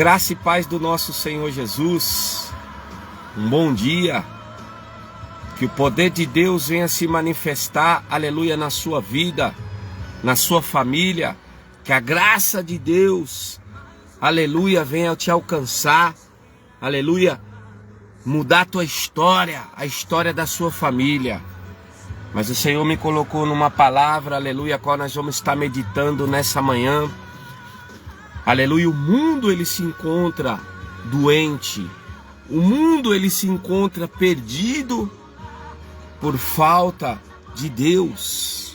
Graça e paz do nosso Senhor Jesus. Um bom dia. Que o poder de Deus venha se manifestar, aleluia, na sua vida, na sua família. Que a graça de Deus, aleluia, venha te alcançar, aleluia, mudar a tua história, a história da sua família. Mas o Senhor me colocou numa palavra, aleluia, a qual nós vamos estar meditando nessa manhã. Aleluia, o mundo ele se encontra doente. O mundo ele se encontra perdido por falta de Deus.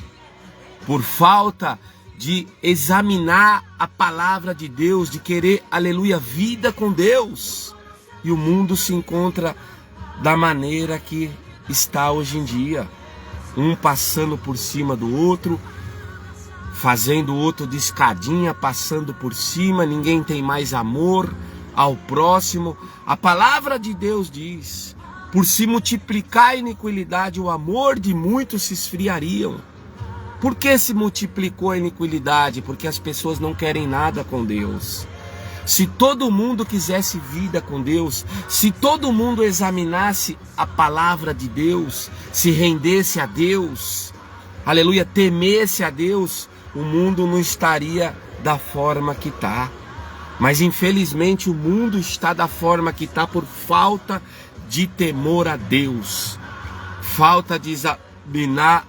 Por falta de examinar a palavra de Deus, de querer, aleluia, vida com Deus. E o mundo se encontra da maneira que está hoje em dia. Um passando por cima do outro, fazendo o outro de escadinha, passando por cima, ninguém tem mais amor ao próximo. A palavra de Deus diz: por se multiplicar a iniquidade, o amor de muitos se esfriariam. Por que se multiplicou a iniquidade? Porque as pessoas não querem nada com Deus. Se todo mundo quisesse vida com Deus, se todo mundo examinasse a palavra de Deus, se rendesse a Deus, aleluia, temesse a Deus, o mundo não estaria da forma que está. Mas infelizmente o mundo está da forma que está por falta de temor a Deus, falta de examinar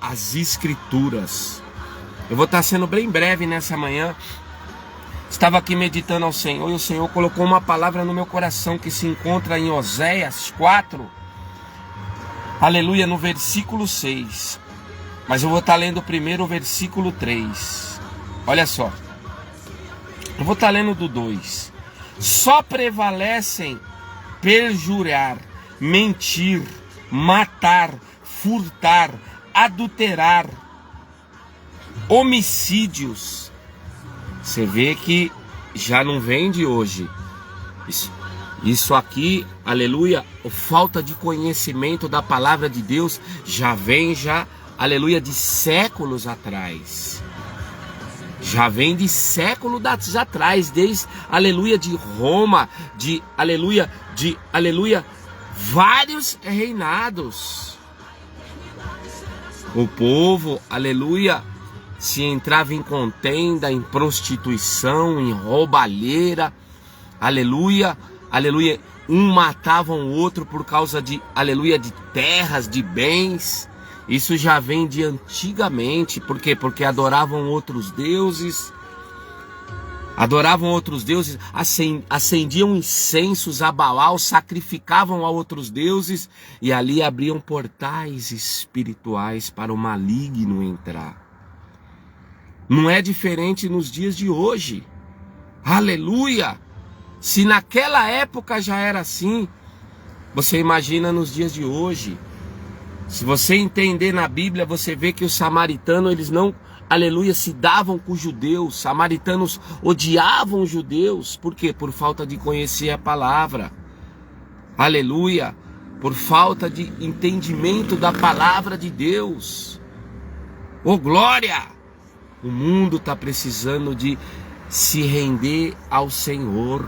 as Escrituras. Eu vou estar sendo bem breve nessa manhã. Estava aqui meditando ao Senhor e o Senhor colocou uma palavra no meu coração que se encontra em Oséias 4, aleluia, no versículo 6. Mas eu vou estar lendo primeiro o versículo 3. Olha só. Eu vou estar lendo do 2. Só prevalecem perjurar, mentir, matar, furtar, adulterar, homicídios. Você vê que já não vem de hoje. Isso aqui, aleluia, a falta de conhecimento da palavra de Deus já vem, aleluia, de séculos atrás. Já vem de séculos atrás, desde, aleluia, de Roma, aleluia, vários reinados. O povo, aleluia, se entrava em contenda, em prostituição, em roubalheira, aleluia, aleluia, um matava o outro por causa de, aleluia, de terras, de bens. Isso já vem de antigamente. Por quê? Porque adoravam outros deuses, acendiam incensos a Baal, sacrificavam a outros deuses, e ali abriam portais espirituais para o maligno entrar. Não é diferente nos dias de hoje. Aleluia! Se naquela época já era assim, você imagina nos dias de hoje. Se você entender na Bíblia, você vê que os samaritanos, eles não, aleluia, se davam com os judeus. Os samaritanos odiavam os judeus. Por quê? Por falta de conhecer a palavra. Aleluia! Por falta de entendimento da palavra de Deus. Oh, glória! O mundo está precisando de se render ao Senhor.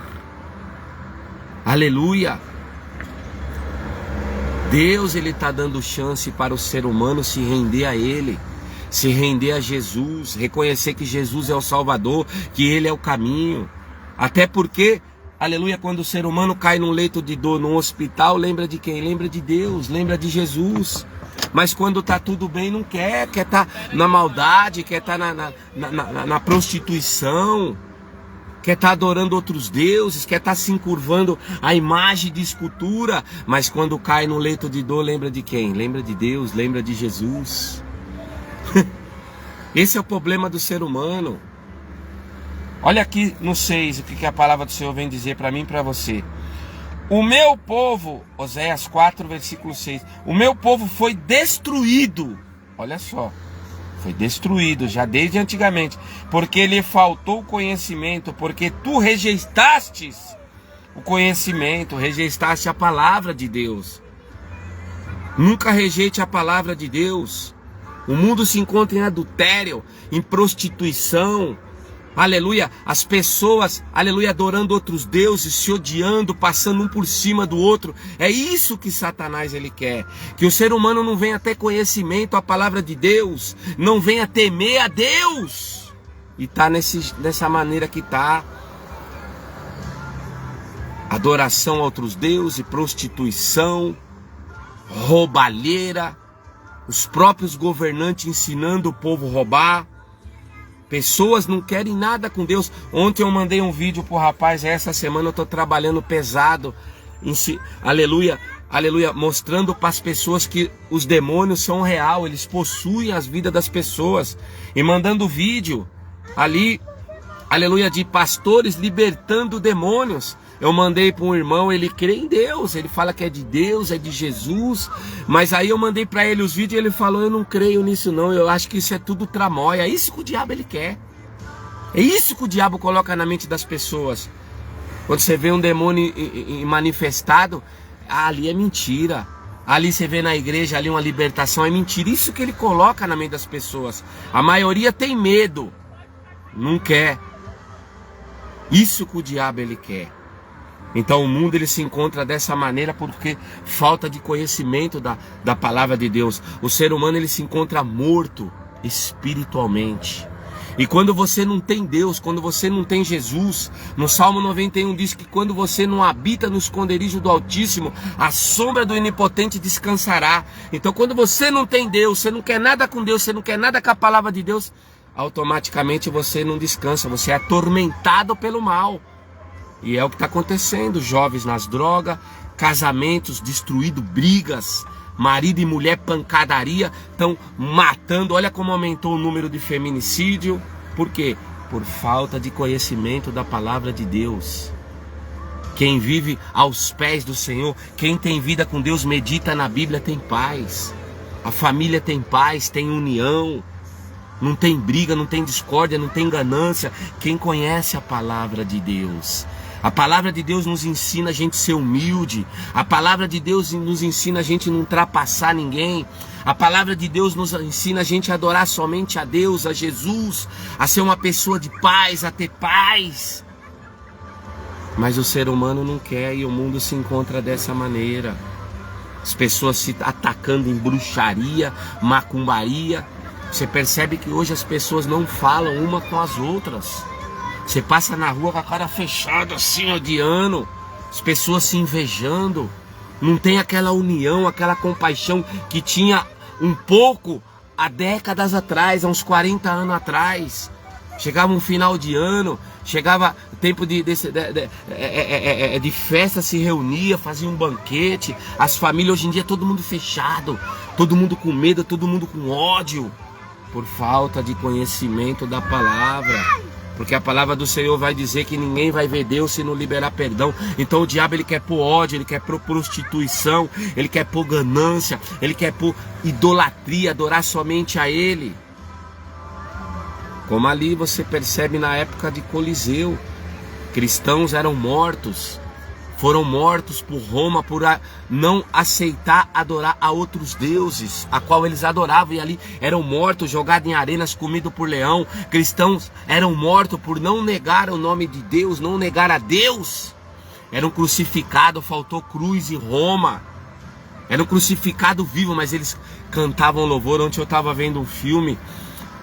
Aleluia! Deus, ele está dando chance para o ser humano se render a Ele, se render a Jesus, reconhecer que Jesus é o Salvador, que Ele é o caminho. Até porque, aleluia, quando o ser humano cai num leito de dor, num hospital, lembra de quem? Lembra de Deus, lembra de Jesus. Mas quando está tudo bem, não quer estar na maldade, quer estar na prostituição, quer estar adorando outros deuses, quer estar se encurvando à imagem de escultura. Mas quando cai no leito de dor, lembra de quem? Lembra de Deus, lembra de Jesus. Esse é o problema do ser humano. Olha aqui no 6 o que a palavra do Senhor vem dizer para mim e para você. O meu povo, Oséias 4, versículo 6, o meu povo foi destruído. Olha só. Foi destruído já desde antigamente, porque lhe faltou conhecimento, porque tu rejeitastes o conhecimento, rejeitaste a palavra de Deus. Nunca rejeite a palavra de Deus. O mundo se encontra em adultério, em prostituição, Aleluia, as pessoas, aleluia, adorando outros deuses, se odiando, passando um por cima do outro. É isso que Satanás ele quer. Que o ser humano não venha ter conhecimento à palavra de Deus, não venha temer a Deus. E tá nessa maneira que tá. Adoração a outros deuses, prostituição, roubalheira, os próprios governantes ensinando o povo a roubar. Pessoas não querem nada com Deus. Ontem eu mandei um vídeo pro rapaz, essa semana eu estou trabalhando pesado, aleluia, aleluia, mostrando para as pessoas que os demônios são real, eles possuem as vidas das pessoas, e mandando vídeo ali, aleluia, de pastores libertando demônios. Eu mandei para um irmão, ele crê em Deus, ele fala que é de Deus, é de Jesus, mas aí eu mandei para ele os vídeos e ele falou, eu não creio nisso não, eu acho que isso é tudo tramóia. É isso que o diabo ele quer, é isso que o diabo coloca na mente das pessoas. Quando você vê um demônio manifestado, ali é mentira, ali você vê na igreja ali uma libertação, é mentira. Isso que ele coloca na mente das pessoas. A maioria tem medo, não quer. Isso que o diabo ele quer. Então o mundo ele se encontra dessa maneira porque falta de conhecimento da palavra de Deus. O ser humano ele se encontra morto espiritualmente. E quando você não tem Deus, quando você não tem Jesus, no Salmo 91 diz que quando você não habita no esconderijo do Altíssimo, a sombra do Onipotente descansará. Então quando você não tem Deus, você não quer nada com Deus, você não quer nada com a palavra de Deus, automaticamente você não descansa, você é atormentado pelo mal. E é o que está acontecendo, jovens nas drogas, casamentos destruídos, brigas, marido e mulher pancadaria, estão matando. Olha como aumentou o número de feminicídio. Por quê? Por falta de conhecimento da palavra de Deus. Quem vive aos pés do Senhor, quem tem vida com Deus, medita na Bíblia, tem paz. A família tem paz, tem união. Não tem briga, não tem discórdia, não tem ganância. Quem conhece a palavra de Deus. A palavra de Deus nos ensina a gente ser humilde. A palavra de Deus nos ensina a gente não ultrapassar ninguém. A palavra de Deus nos ensina a gente a adorar somente a Deus, a Jesus, a ser uma pessoa de paz, a ter paz. Mas o ser humano não quer e o mundo se encontra dessa maneira. As pessoas se atacando em bruxaria, macumbaria. Você percebe que hoje as pessoas não falam uma com as outras. Você passa na rua com a cara fechada assim, odiando. As pessoas se invejando. Não tem aquela união, aquela compaixão que tinha um pouco há décadas atrás, há uns 40 anos atrás. Chegava um final de ano, chegava tempo de festa, se reunia, fazia um banquete. As famílias hoje em dia, todo mundo fechado, todo mundo com medo, todo mundo com ódio. Por falta de conhecimento da palavra. Porque a palavra do Senhor vai dizer que ninguém vai ver Deus se não liberar perdão. Então o diabo ele quer pôr ódio, ele quer pôr prostituição, ele quer pôr ganância, ele quer pôr idolatria, adorar somente a ele. Como ali você percebe na época de Coliseu, cristãos eram mortos. Foram mortos por Roma por não aceitar adorar a outros deuses, a qual eles adoravam, e ali eram mortos, jogados em arenas, comidos por leão. Cristãos eram mortos por não negar o nome de Deus, não negar a Deus. Eram crucificados, faltou cruz em Roma. Eram crucificados vivos, mas eles cantavam louvor. Ontem eu estava vendo um filme,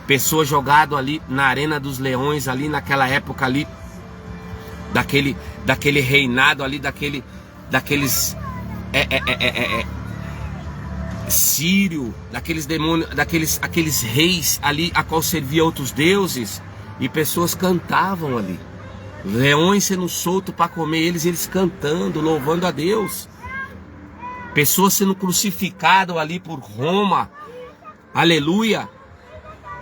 pessoas jogadas ali na arena dos leões, ali naquela época ali, daquele reinado ali, daqueles sírio, daqueles demônios, aqueles reis ali a qual servia outros deuses, e pessoas cantavam ali, leões sendo soltos para comer eles cantando, louvando a Deus, pessoas sendo crucificadas ali por Roma, aleluia.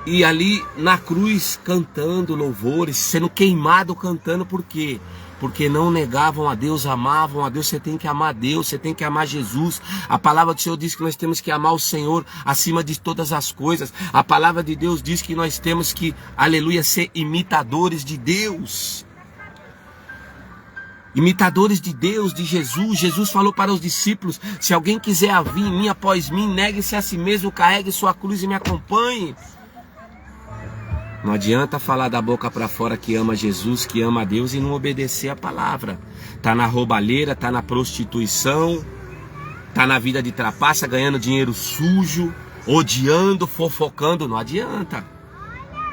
E ali na cruz cantando louvores, sendo queimado cantando. Por quê? Porque não negavam a Deus, amavam a Deus. Você tem que amar Deus, você tem que amar Jesus. A palavra do Senhor diz que nós temos que amar o Senhor acima de todas as coisas. A palavra de Deus diz que nós temos que, aleluia, ser imitadores de Deus. Imitadores de Deus, de Jesus. Jesus falou para os discípulos: se alguém quiser vir em mim após mim, negue-se a si mesmo, carregue sua cruz e me acompanhe. Não adianta falar da boca para fora que ama Jesus, que ama a Deus e não obedecer a palavra. Tá na roubalheira, tá na prostituição, tá na vida de trapaça, ganhando dinheiro sujo, odiando, fofocando, não adianta.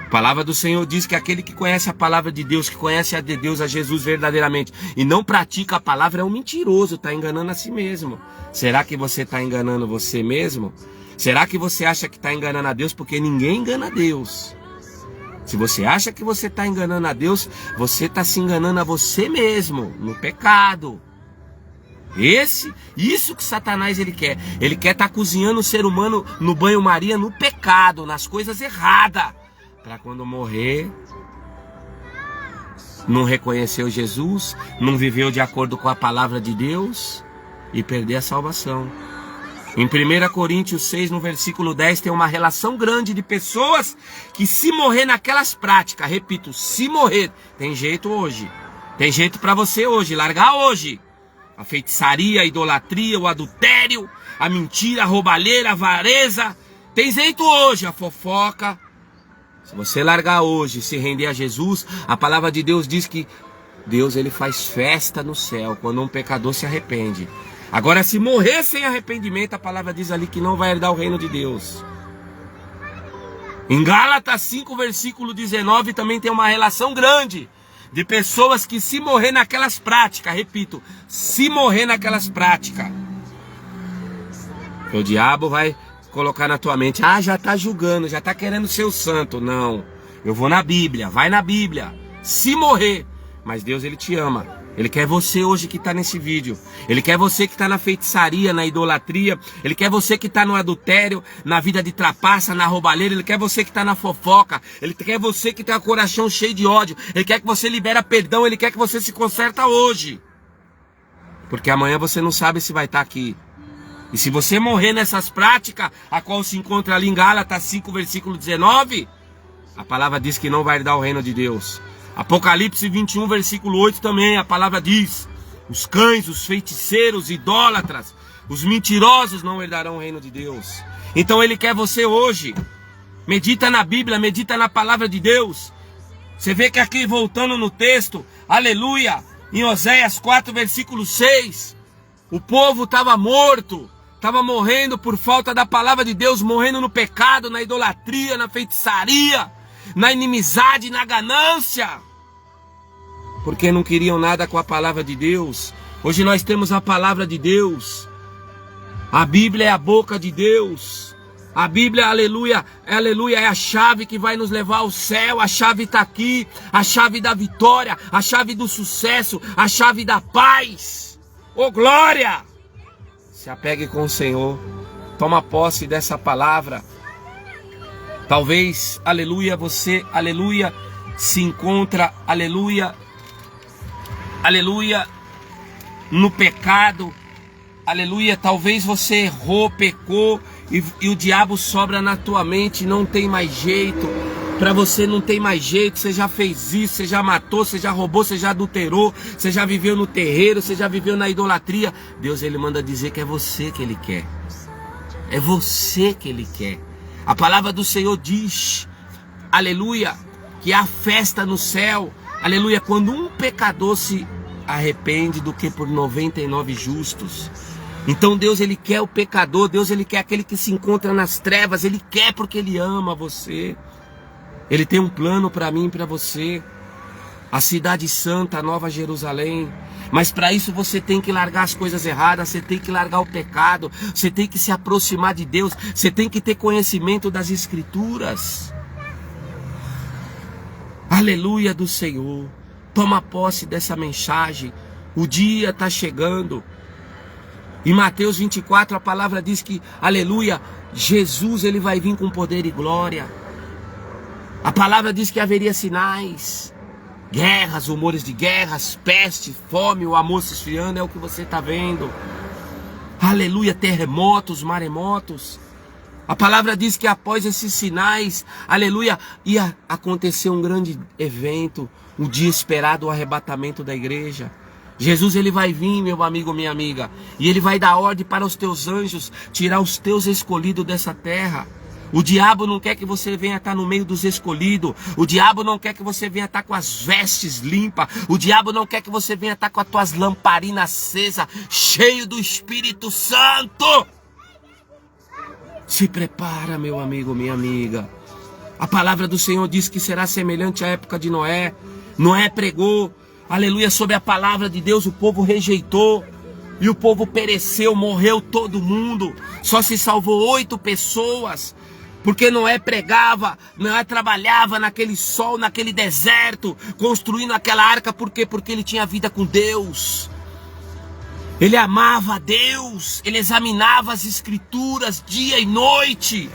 A palavra do Senhor diz que aquele que conhece a palavra de Deus, que conhece a de Deus, a Jesus verdadeiramente, e não pratica a palavra, é um mentiroso, está enganando a si mesmo. Será que você está enganando você mesmo? Será que você acha que está enganando a Deus? Porque ninguém engana a Deus. Se você acha que você está enganando a Deus, você está se enganando a você mesmo, no pecado. Isso que Satanás ele quer. Ele quer estar cozinhando o ser humano no banho-maria, no pecado, nas coisas erradas. Para quando morrer, não reconheceu Jesus, não viveu de acordo com a palavra de Deus e perder a salvação. Em 1 Coríntios 6, no versículo 10, tem uma relação grande de pessoas que se morrer naquelas práticas, repito, se morrer, tem jeito hoje. Tem jeito para você hoje, largar hoje. A feitiçaria, a idolatria, o adultério, a mentira, a roubalheira, a avareza. Tem jeito hoje, a fofoca. Se você largar hoje, se render a Jesus, a palavra de Deus diz que Deus ele faz festa no céu quando um pecador se arrepende. Agora, se morrer sem arrependimento, a palavra diz ali que não vai herdar o reino de Deus. Em Gálatas 5, versículo 19, também tem uma relação grande de pessoas que se morrer naquelas práticas, repito, se morrer naquelas práticas, o diabo vai colocar na tua mente, já está julgando, já está querendo ser o santo. Não, eu vou na Bíblia, vai na Bíblia, se morrer. Mas Deus ele te ama, ele quer você hoje que está nesse vídeo, ele quer você que está na feitiçaria, na idolatria, ele quer você que está no adultério, na vida de trapaça, na roubalheira, ele quer você que está na fofoca, ele quer você que tem o coração cheio de ódio, ele quer que você libera perdão, ele quer que você se conserta hoje, porque amanhã você não sabe se vai estar aqui. E se você morrer nessas práticas, a qual se encontra ali em Gálatas 5, versículo 19, a palavra diz que não vai herdar o reino de Deus. Apocalipse 21, versículo 8 também, a palavra diz, os cães, os feiticeiros, idólatras, os mentirosos não herdarão o reino de Deus. Então ele quer você hoje. Medita na Bíblia, medita na palavra de Deus. Você vê que aqui, voltando no texto, aleluia, em Oséias 4, versículo 6, o povo estava morto. Estava morrendo por falta da palavra de Deus, morrendo no pecado, na idolatria, na feitiçaria, na inimizade, na ganância. Porque não queriam nada com a palavra de Deus. Hoje nós temos a palavra de Deus. A Bíblia é a boca de Deus. A Bíblia, aleluia, é a chave que vai nos levar ao céu. A chave está aqui, a chave da vitória, a chave do sucesso, a chave da paz. Ô glória! Se apegue com o Senhor, toma posse dessa palavra. Talvez, aleluia, você, aleluia, se encontra, aleluia, no pecado, aleluia. Talvez você errou, pecou e o diabo sobra na tua mente, não tem mais jeito. Para você não tem mais jeito, você já fez isso, você já matou, você já roubou, você já adulterou, você já viveu no terreiro, você já viveu na idolatria. Deus ele manda dizer que é você que ele quer. É você que ele quer. A palavra do Senhor diz, aleluia, que há festa no céu, aleluia, quando um pecador se arrepende do que por 99 justos. Então Deus ele quer o pecador, Deus ele quer aquele que se encontra nas trevas, ele quer porque ele ama você. Ele tem um plano para mim e para você. A cidade santa, a Nova Jerusalém. Mas para isso você tem que largar as coisas erradas. Você tem que largar o pecado. Você tem que se aproximar de Deus. Você tem que ter conhecimento das Escrituras. Aleluia do Senhor. Toma posse dessa mensagem. O dia está chegando. Em Mateus 24 a palavra diz que, aleluia, Jesus ele vai vir com poder e glória. A palavra diz que haveria sinais, guerras, rumores de guerras, peste, fome, o amor se esfriando, é o que você está vendo. Aleluia, terremotos, maremotos. A palavra diz que após esses sinais, aleluia, ia acontecer um grande evento, o dia esperado, o arrebatamento da igreja. Jesus ele vai vir, meu amigo, minha amiga, e ele vai dar ordem para os teus anjos, tirar os teus escolhidos dessa terra. O diabo não quer que você venha estar no meio dos escolhidos. O diabo não quer que você venha estar com as vestes limpas. O diabo não quer que você venha estar com as tuas lamparinas acesas, cheio do Espírito Santo. Se prepara, meu amigo, minha amiga. A palavra do Senhor diz que será semelhante à época de Noé. Noé pregou, aleluia, sobre a palavra de Deus. O povo rejeitou. E o povo pereceu, morreu todo mundo. Só se salvou 8 pessoas. Porque Noé pregava, Noé trabalhava naquele sol, naquele deserto, construindo aquela arca. Por quê? Porque ele tinha vida com Deus. Ele amava a Deus, ele examinava as escrituras dia e noite.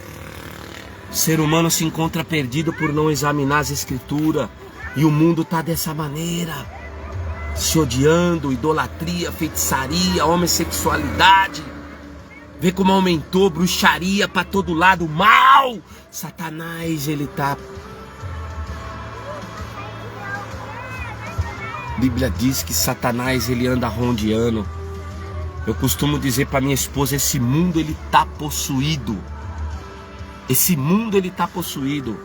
O ser humano se encontra perdido por não examinar as escrituras. E o mundo está dessa maneira. Se odiando, idolatria, feitiçaria, homossexualidade. Vê como aumentou, bruxaria para todo lado, mal. Satanás, ele tá... A Bíblia diz que Satanás, ele anda rondeando. Eu costumo dizer para minha esposa, esse mundo, ele tá possuído. Esse mundo, ele tá possuído.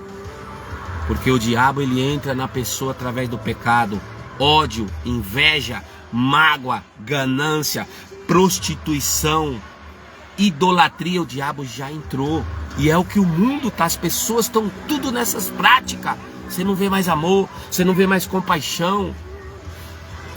Porque o diabo, ele entra na pessoa através do pecado. Ódio, inveja, mágoa, ganância, prostituição, idolatria, o diabo já entrou. E é o que o mundo tá, as pessoas estão tudo nessas práticas. Você não vê mais amor, você não vê mais compaixão.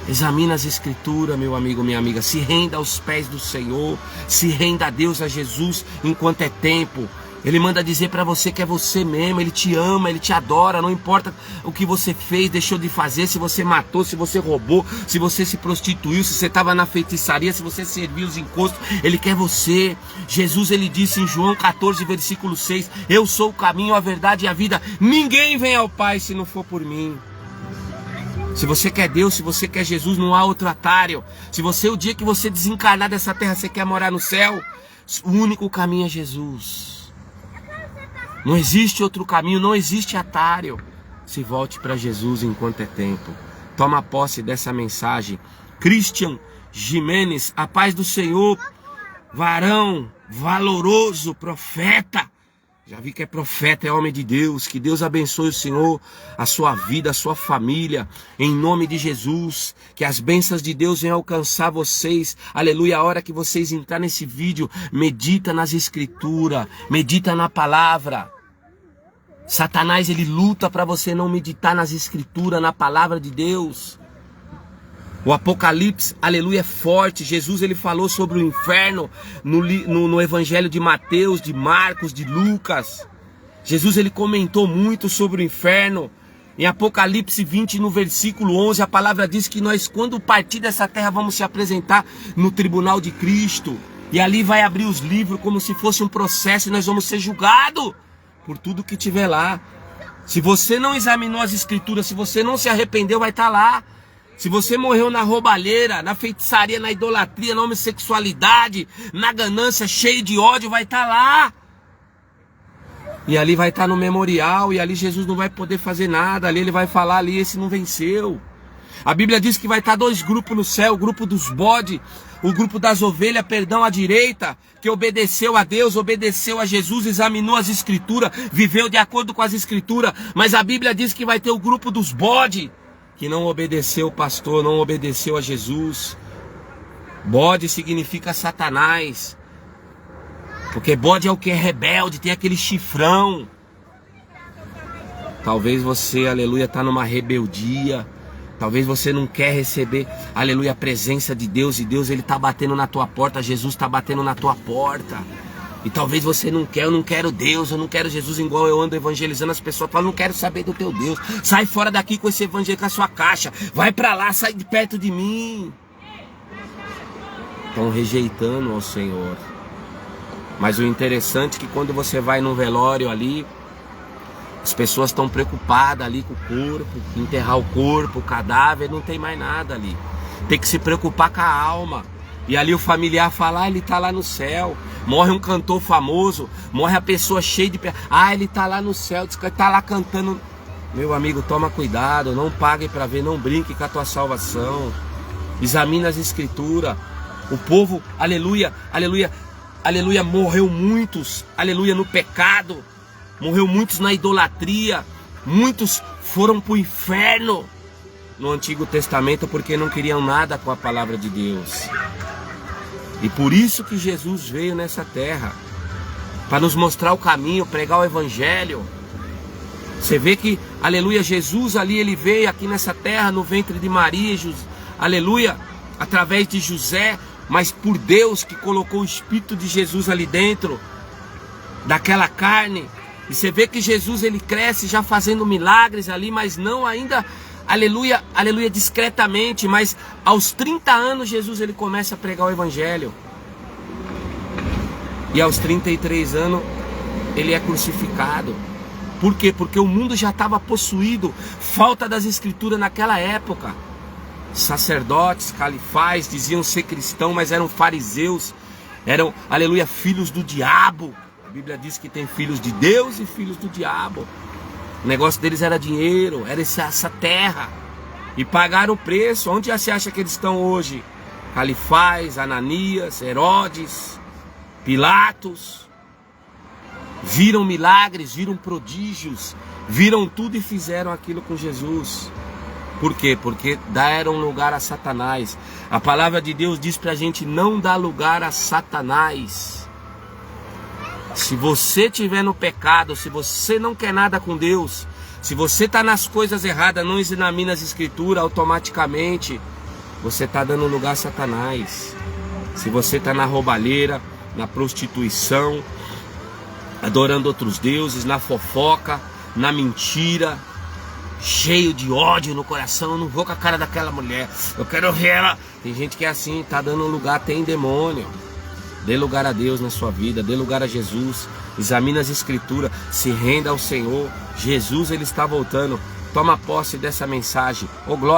Examina as escrituras, meu amigo, minha amiga. Se renda aos pés do Senhor, se renda a Deus, a Jesus, enquanto é tempo. Ele manda dizer para você que é você mesmo, ele te ama, ele te adora, não importa o que você fez, deixou de fazer, se você matou, se você roubou, se você se prostituiu, se você estava na feitiçaria, se você serviu os encostos, ele quer você. Jesus, ele disse em João 14, versículo 6, eu sou o caminho, a verdade e a vida, ninguém vem ao Pai se não for por mim. Se você quer Deus, se você quer Jesus, não há outro atalho. Se você, o dia que você desencarnar dessa terra, você quer morar no céu, o único caminho é Jesus. Não existe outro caminho, não existe atalho. Se volte para Jesus enquanto é tempo. Toma posse dessa mensagem. Christian Jimenez, a paz do Senhor, varão, valoroso, profeta. Já vi que é profeta, é homem de Deus. Que Deus abençoe o Senhor, a sua vida, a sua família. Em nome de Jesus. Que as bênçãos de Deus venham alcançar vocês. Aleluia. A hora que vocês entrarem nesse vídeo, medita nas escrituras. Medita na palavra. Satanás, ele luta para você não meditar nas escrituras, na palavra de Deus. O Apocalipse, aleluia, é forte. Jesus, ele falou sobre o inferno no Evangelho de Mateus, de Marcos, de Lucas. Jesus, ele comentou muito sobre o inferno. Em Apocalipse 20, no versículo 11, a palavra diz que nós, quando partir dessa terra, vamos se apresentar no tribunal de Cristo. E ali vai abrir os livros como se fosse um processo e nós vamos ser julgados por tudo que tiver lá. Se você não examinou as escrituras, se você não se arrependeu, vai estar lá. Se você morreu na roubalheira, na feitiçaria, na idolatria, na homossexualidade, na ganância, cheio de ódio, vai estar lá. E ali vai estar no memorial, e ali Jesus não vai poder fazer nada. Ali ele vai falar, ali esse não venceu. A Bíblia diz que vai estar 2 grupos no céu, o grupo dos bodes, o grupo das ovelhas, perdão, à direita, que obedeceu a Deus, obedeceu a Jesus, examinou as escrituras, viveu de acordo com as escrituras. Mas a Bíblia diz que vai ter o grupo dos bodes, que não obedeceu o pastor, não obedeceu a Jesus. Bode significa Satanás. Porque bode é o que é rebelde, tem aquele chifrão. Talvez você, aleluia, está numa rebeldia. Talvez você não quer receber, aleluia, a presença de Deus. E Deus, ele está batendo na tua porta. Jesus está batendo na tua porta. E talvez você não quer, eu não quero Deus, eu não quero Jesus, igual eu ando evangelizando as pessoas. Falam, não quero saber do teu Deus. Sai fora daqui com esse evangelho, com a sua caixa. Vai para lá, sai de perto de mim. Estão rejeitando ao Senhor. Mas o interessante é que quando você vai num velório ali, as pessoas estão preocupadas ali com o corpo, enterrar o corpo, o cadáver, não tem mais nada ali. Tem que se preocupar com a alma. E ali o familiar fala, ah, ele está lá no céu. Morre um cantor famoso, morre a pessoa cheia de... Ah, ele está lá no céu, está lá cantando. Meu amigo, toma cuidado, não pague para ver, não brinque com a tua salvação. Examina as escrituras. O povo, aleluia, aleluia, aleluia, morreu muitos, aleluia, no pecado, morreu muitos na idolatria, muitos foram para o inferno no Antigo Testamento porque não queriam nada com a palavra de Deus. E por isso que Jesus veio nessa terra, para nos mostrar o caminho, pregar o evangelho. Você vê que, aleluia, Jesus ali, ele veio aqui nessa terra, no ventre de Maria, aleluia, através de José, mas por Deus que colocou o Espírito de Jesus ali dentro, daquela carne. E você vê que Jesus, ele cresce já fazendo milagres ali, mas não ainda, aleluia, aleluia, discretamente. Mas aos 30 anos, Jesus, ele começa a pregar o evangelho. E aos 33 anos, ele é crucificado. Por quê? Porque o mundo já estava possuído, falta das escrituras naquela época. Sacerdotes, califais, diziam ser cristãos, mas eram fariseus, eram, aleluia, filhos do diabo. A Bíblia diz que tem filhos de Deus e filhos do diabo. O negócio deles era dinheiro, era essa terra. E pagaram o preço. Onde você acha que eles estão hoje? Califais, Ananias, Herodes, Pilatos. Viram milagres, viram prodígios, viram tudo e fizeram aquilo com Jesus. Por quê? Porque deram lugar a Satanás. A palavra de Deus diz pra gente não dar lugar a Satanás. Se você estiver no pecado, se você não quer nada com Deus, se você está nas coisas erradas, não examina as escrituras, automaticamente você está dando lugar a Satanás. Se você está na roubalheira, na prostituição, adorando outros deuses, na fofoca, na mentira, cheio de ódio no coração, eu não vou com a cara daquela mulher, eu quero ver ela. Tem gente que é assim, tá dando lugar, tem demônio. Dê lugar a Deus na sua vida, dê lugar a Jesus, examine as escrituras, se renda ao Senhor. Jesus, ele está voltando. Toma posse dessa mensagem. Ô glória.